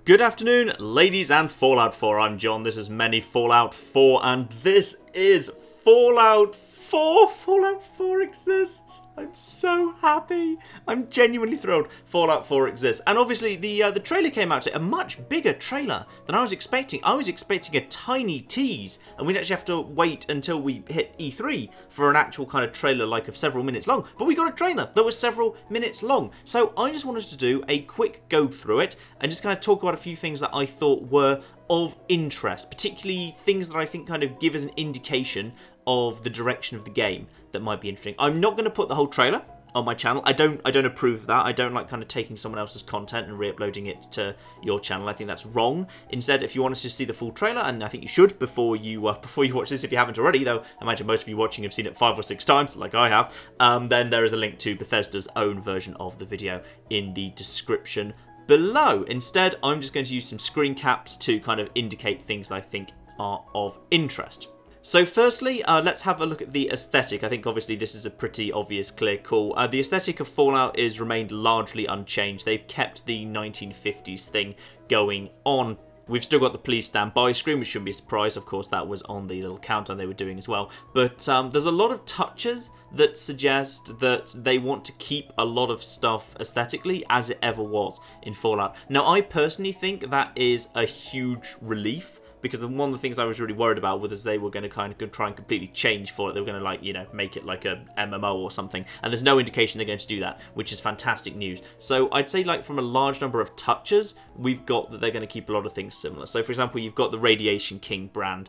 Good afternoon, ladies and Fallout 4. I'm John, this is Many Fallout 4, and this is Fallout 4. Fallout 4 exists. I'm so happy. I'm genuinely thrilled. Fallout 4 exists. And obviously, the trailer came out today, a much bigger trailer than I was expecting. I was expecting a tiny tease, and we'd actually have to wait until we hit E3 for an actual kind of trailer like of several minutes long. But we got a trailer that was several minutes long. So I just wanted to do a quick go through it and just kind of talk about a few things that I thought were of interest, particularly things that I think kind of give us an indication of the direction of the game that might be interesting. I'm not going to put the whole trailer on my channel. I don't approve of that. I don't like kind of taking someone else's content and re-uploading it to your channel. I think that's wrong. Instead, if you want us to see the full trailer, and I think you should before you watch this, if you haven't already, though I imagine most of you watching have seen it 5 or 6 times, like I have, then there is a link to Bethesda's own version of the video in the description below. Instead, I'm just going to use some screen caps to kind of indicate things that I think are of interest. So firstly, let's have a look at the aesthetic. I think obviously this is a pretty obvious, clear call. The aesthetic of Fallout is remained largely unchanged. They've kept the 1950s thing going on. We've still got the please stand by screen, which shouldn't be a surprise. Of course, that was on the little countdown they were doing as well. But there's a lot of touches that suggest that they want to keep a lot of stuff aesthetically as it ever was in Fallout. Now, I personally think that is a huge relief, because one of the things I was really worried about was they were going to kind of try and completely change Fallout. They were going to, like, you know, make it like a MMO or something. And there's no indication they're going to do that, which is fantastic news. So I'd say, like, from a large number of touches, we've got that they're going to keep a lot of things similar. So, for example, you've got the Radiation King brand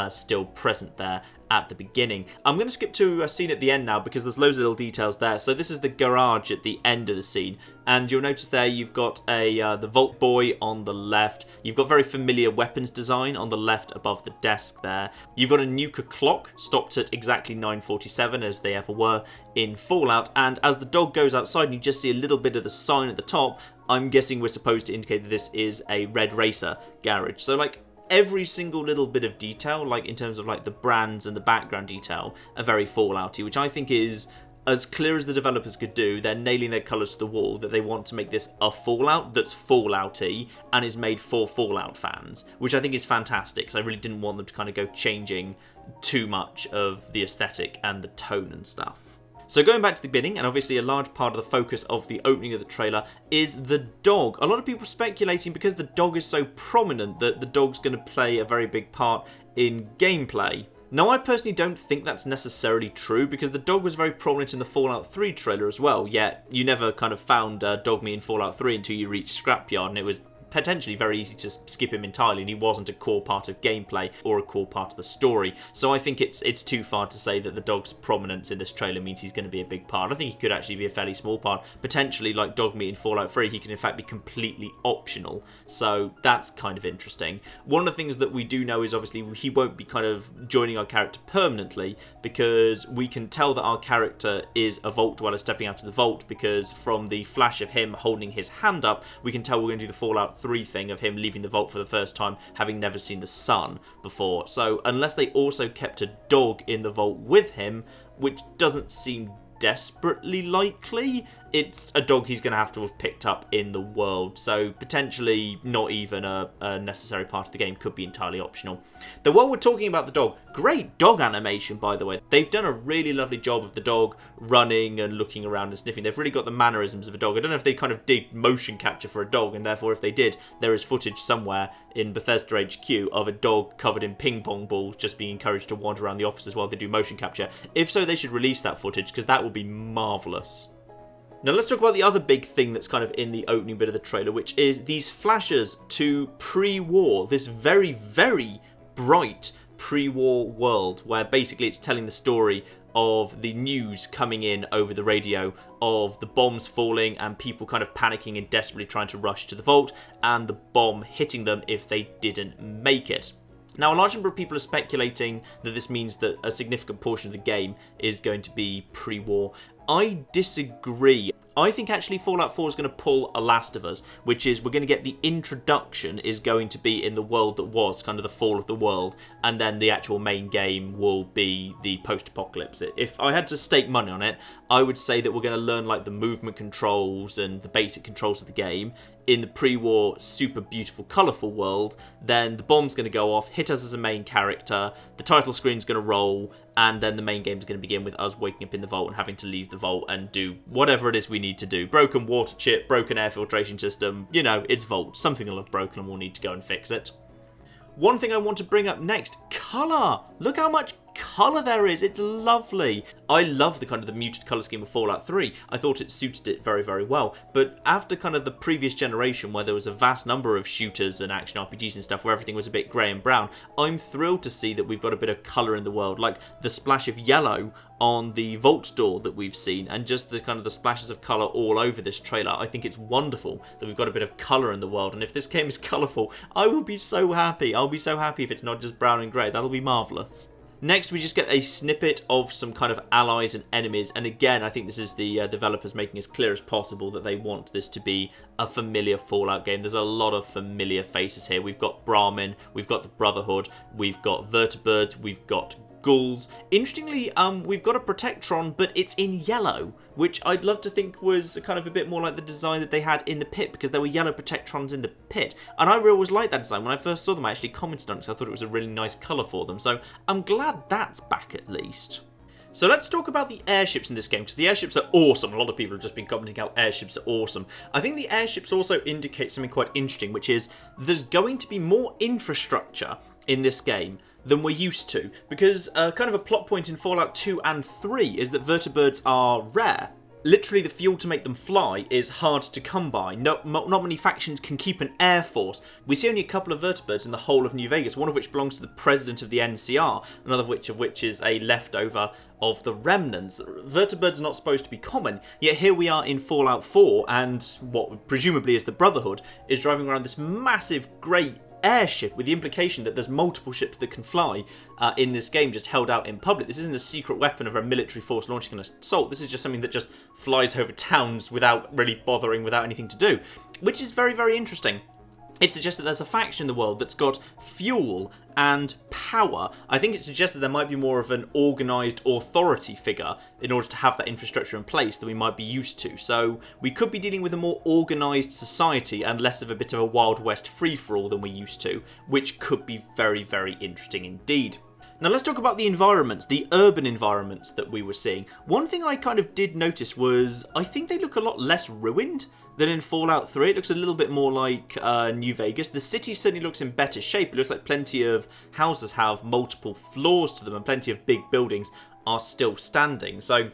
still present there at the beginning. I'm going to skip to a scene at the end now because there's loads of little details there. So this is the garage at the end of the scene, and you'll notice there you've got the Vault Boy on the left. You've got very familiar weapons design on the left above the desk there. You've got a Nuka clock stopped at exactly 9:47 as they ever were in Fallout, and as the dog goes outside and you just see a little bit of the sign at the top, I'm guessing we're supposed to indicate that this is a Red Racer garage. So, like, every single little bit of detail, like in terms of like the brands and the background detail, are very Fallouty, which I think is as clear as the developers could do. They're nailing their colours to the wall that they want to make this a Fallout that's Fallouty and is made for Fallout fans, which I think is fantastic, because I really didn't want them to kind of go changing too much of the aesthetic and the tone and stuff. So going back to the beginning, and obviously a large part of the focus of the opening of the trailer is the dog. A lot of people speculating, because the dog is so prominent, that the dog's going to play a very big part in gameplay. Now, I personally don't think that's necessarily true, because the dog was very prominent in the Fallout 3 trailer as well, yet you never kind of found Dogme in Fallout 3 until you reached Scrapyard, and it was potentially very easy to skip him entirely, and he wasn't a core part of gameplay or a core part of the story. So I think it's too far to say that the dog's prominence in this trailer means he's going to be a big part. I think he could actually be a fairly small part. Potentially, like Dogmeat in Fallout 3, he can in fact be completely optional. So that's kind of interesting. One of the things that we do know is obviously he won't be kind of joining our character permanently, because we can tell that our character is a Vault Dweller stepping out of the vault, because from the flash of him holding his hand up, we can tell we're going to do the Fallout 3 thing of him leaving the vault for the first time, having never seen the sun before. So unless they also kept a dog in the vault with him, which doesn't seem desperately likely, it's a dog he's going to have picked up in the world, so potentially not even a necessary part of the game, could be entirely optional. Though while we're talking about the dog, great dog animation, by the way. They've done a really lovely job of the dog running and looking around and sniffing. They've really got the mannerisms of a dog. I don't know if they kind of did motion capture for a dog, and therefore if they did, there is footage somewhere in Bethesda HQ of a dog covered in ping pong balls just being encouraged to wander around the offices while they do motion capture. If so, they should release that footage, because that would be marvellous. Now let's talk about the other big thing that's kind of in the opening bit of the trailer, which is these flashes to pre-war, this very, very bright pre-war world, where basically it's telling the story of the news coming in over the radio of the bombs falling and people kind of panicking and desperately trying to rush to the vault, and the bomb hitting them if they didn't make it. Now, a large number of people are speculating that this means that a significant portion of the game is going to be pre-war. I disagree. I think actually Fallout 4 is going to pull a Last of Us, which is we're going to get the introduction is going to be in the world that was, kind of the fall of the world, and then the actual main game will be the post-apocalypse. If I had to stake money on it, I would say that we're going to learn like the movement controls and the basic controls of the game in the pre-war, super beautiful, colourful world, then the bomb's going to go off, hit us as a main character, the title screen's going to roll, and then the main game's going to begin with us waking up in the vault and having to leave the vault and do whatever it is we need to do. Broken water chip, broken air filtration system, you know, it's Vault. Something will have broken and we'll need to go and fix it. One thing I want to bring up next, colour. Look how much colour there is. It's lovely. I love the kind of the muted colour scheme of Fallout 3. I thought it suited it very, very well. But after kind of the previous generation where there was a vast number of shooters and action RPGs and stuff where everything was a bit grey and brown, I'm thrilled to see that we've got a bit of colour in the world, like the splash of yellow on the vault door that we've seen, and just the kind of the splashes of colour all over this trailer. I think it's wonderful that we've got a bit of colour in the world, and if this game is colourful, I will be so happy. I'll be so happy if it's not just brown and grey. That'll be marvellous. Next, we just get a snippet of some kind of allies and enemies, and again, I think this is the developers making as clear as possible that they want this to be a familiar Fallout game. There's a lot of familiar faces here. We've got Brahmin, we've got the Brotherhood, we've got Vertibirds, we've got ghouls. Interestingly, we've got a Protectron, but it's in yellow, which I'd love to think was kind of a bit more like the design that they had in the pit, because there were yellow Protectrons in the pit, and I really always liked that design. When I first saw them, I actually commented on it because I thought it was a really nice colour for them, so I'm glad that's back at least. So let's talk about the airships in this game, because the airships are awesome. A lot of people have just been commenting how airships are awesome. I think the airships also indicate something quite interesting, which is there's going to be more infrastructure in this game than we're used to, because kind of a plot point in Fallout 2 and 3 is that vertibirds are rare. Literally, the fuel to make them fly is hard to come by. Not many factions can keep an air force. We see only a couple of vertibirds in the whole of New Vegas, one of which belongs to the president of the NCR, another of which is a leftover of the remnants. Vertibirds are not supposed to be common, yet here we are in Fallout 4, and what presumably is the Brotherhood is driving around this massive, great airship, with the implication that there's multiple ships that can fly in this game, just held out in public. This isn't a secret weapon of a military force launching an assault. This is just something that just flies over towns without really bothering, without anything to do, which is very, very interesting. It suggests that there's a faction in the world that's got fuel and power. I think it suggests that there might be more of an organised authority figure in order to have that infrastructure in place than we might be used to. So we could be dealing with a more organised society and less of a bit of a Wild West free-for-all than we're used to, which could be very, very interesting indeed. Now let's talk about the environments, the urban environments that we were seeing. One thing I kind of did notice was I think they look a lot less ruined than in Fallout 3. It looks a little bit more like New Vegas. The city certainly looks in better shape. It looks like plenty of houses have multiple floors to them and plenty of big buildings are still standing. So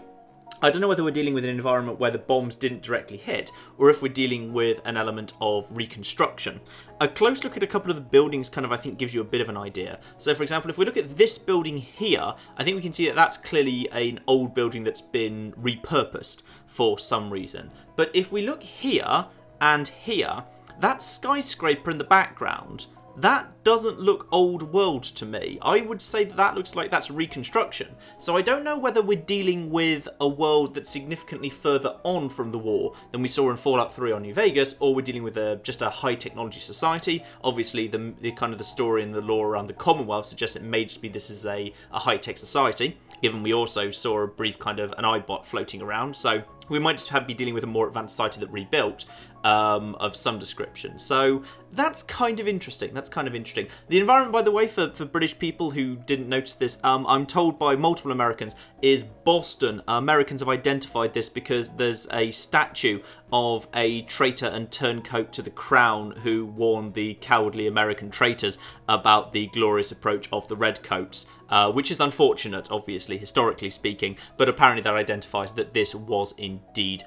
I don't know whether we're dealing with an environment where the bombs didn't directly hit, or if we're dealing with an element of reconstruction. A close look at a couple of the buildings kind of, I think, gives you a bit of an idea. So, for example, if we look at this building here, I think we can see that that's clearly an old building that's been repurposed for some reason. But if we look here and here, that skyscraper in the background, that doesn't look old world to me. I would say that that looks like that's reconstruction. So I don't know whether we're dealing with a world that's significantly further on from the war than we saw in Fallout 3 or New Vegas, or we're dealing with just a high technology society. Obviously, the kind of the story and the lore around the Commonwealth suggests it may just be this is a high tech society, given we also saw a brief kind of an iBot floating around. So we might just be dealing with a more advanced society that rebuilt of some description. So that's kind of interesting. That's kind of interesting. The environment, by the way, for British people who didn't notice this, I'm told by multiple Americans, is Boston. Americans have identified this because there's a statue of a traitor and turncoat to the crown who warned the cowardly American traitors about the glorious approach of the Redcoats, which is unfortunate, obviously, historically speaking, but apparently that identifies that this was indeed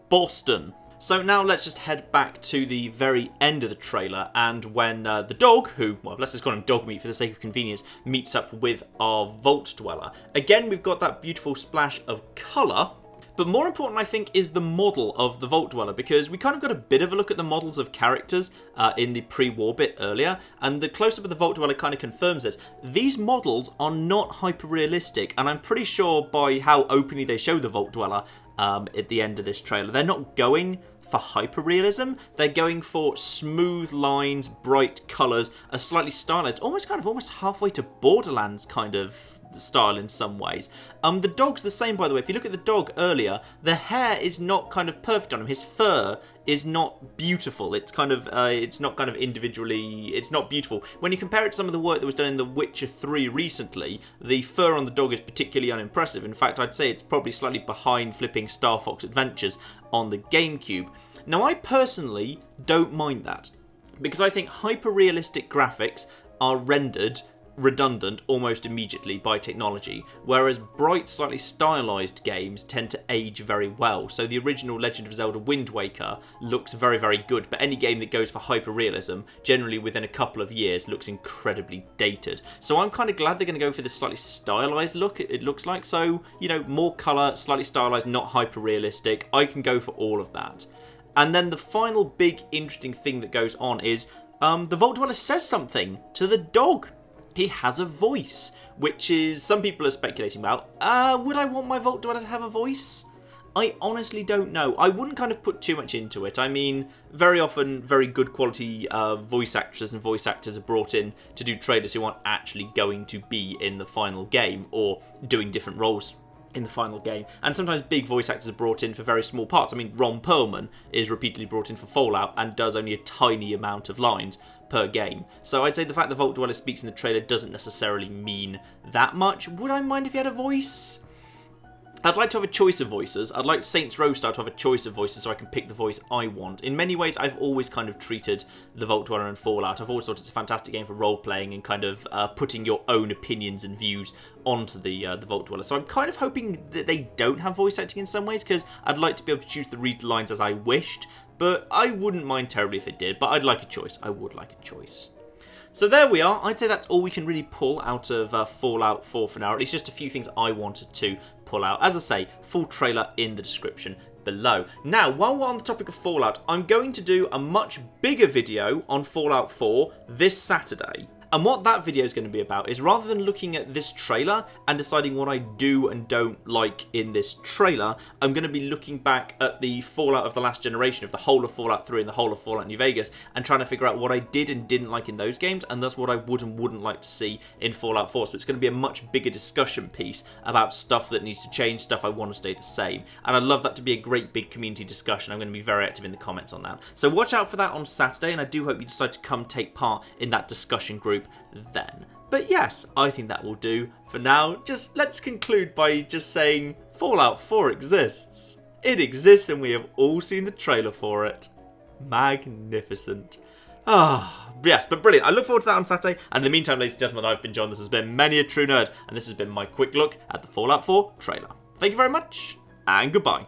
Boston. So now let's just head back to the very end of the trailer, and when the dog, who, well, let's just call him Dogmeat for the sake of convenience, meets up with our Vault Dweller. Again, we've got that beautiful splash of colour, but more important, I think, is the model of the Vault Dweller, because we kind of got a bit of a look at the models of characters in the pre-war bit earlier, and the close-up of the Vault Dweller kind of confirms it. These models are not hyper-realistic, and I'm pretty sure by how openly they show the Vault Dweller at the end of this trailer, they're not going for hyper-realism. They're going for smooth lines, bright colours, a slightly stylized, almost halfway to Borderlands kind of style in some ways. The dog's the same, by the way. If you look at the dog earlier, the hair is not kind of perfect on him. His fur is not beautiful. It's kind of, it's not kind of individually, it's not beautiful. When you compare it to some of the work that was done in The Witcher 3 recently, the fur on the dog is particularly unimpressive. In fact, I'd say it's probably slightly behind flipping Star Fox Adventures on the GameCube. Now, I personally don't mind that, because I think hyper-realistic graphics are rendered redundant almost immediately by technology, whereas bright, slightly stylized games tend to age very well. So the original Legend of Zelda Wind Waker looks very, very good, but any game that goes for hyper-realism, generally within a couple of years, looks incredibly dated. So I'm kind of glad they're going to go for this slightly stylized look, it looks like. So, you know, more color, slightly stylized, not hyper-realistic. I can go for all of that. And then the final big interesting thing that goes on is the Vault Dweller says something to the dog. He has a voice, which is, some people are speculating about, would I want my Vault Dweller to have a voice? I honestly don't know. I wouldn't kind of put too much into it. I mean, very often, very good quality voice actresses and voice actors are brought in to do trailers who aren't actually going to be in the final game or doing different roles in the final game. And sometimes big voice actors are brought in for very small parts. I mean, Ron Perlman is repeatedly brought in for Fallout and does only a tiny amount of lines per game. So I'd say the fact that Vault Dweller speaks in the trailer doesn't necessarily mean that much. Would I mind if he had a voice? I'd like to have a choice of voices. I'd like Saints Row style to have a choice of voices so I can pick the voice I want. In many ways, I've always kind of treated the Vault Dweller and Fallout. I've always thought it's a fantastic game for role-playing and kind of putting your own opinions and views onto the Vault Dweller. So I'm kind of hoping that they don't have voice acting in some ways, because I'd like to be able to choose to read the lines as I wished, but I wouldn't mind terribly if it did. But I'd like a choice. I would like a choice. So there we are. I'd say that's all we can really pull out of Fallout 4 for now, or at least just a few things I wanted to pull out. As I say, full trailer in the description below. Now, while we're on the topic of Fallout, I'm going to do a much bigger video on Fallout 4 this Saturday. And what that video is going to be about is, rather than looking at this trailer and deciding what I do and don't like in this trailer, I'm going to be looking back at the Fallout of the last generation, of the whole of Fallout 3 and the whole of Fallout New Vegas, and trying to figure out what I did and didn't like in those games, and thus what I would and wouldn't like to see in Fallout 4. So it's going to be a much bigger discussion piece about stuff that needs to change, stuff I want to stay the same. And I'd love that to be a great big community discussion. I'm going to be very active in the comments on that. So watch out for that on Saturday, and I do hope you decide to come take part in that discussion group then. But yes, I think that will do for now. Just let's conclude by just saying Fallout 4 exists. It exists, and we have all seen the trailer for it. Magnificent. Yes, but brilliant. I look forward to that on Saturday. And in the meantime, ladies and gentlemen, I've been John. This has been Many a True Nerd, and this has been my quick look at the Fallout 4 trailer. Thank you very much, and goodbye.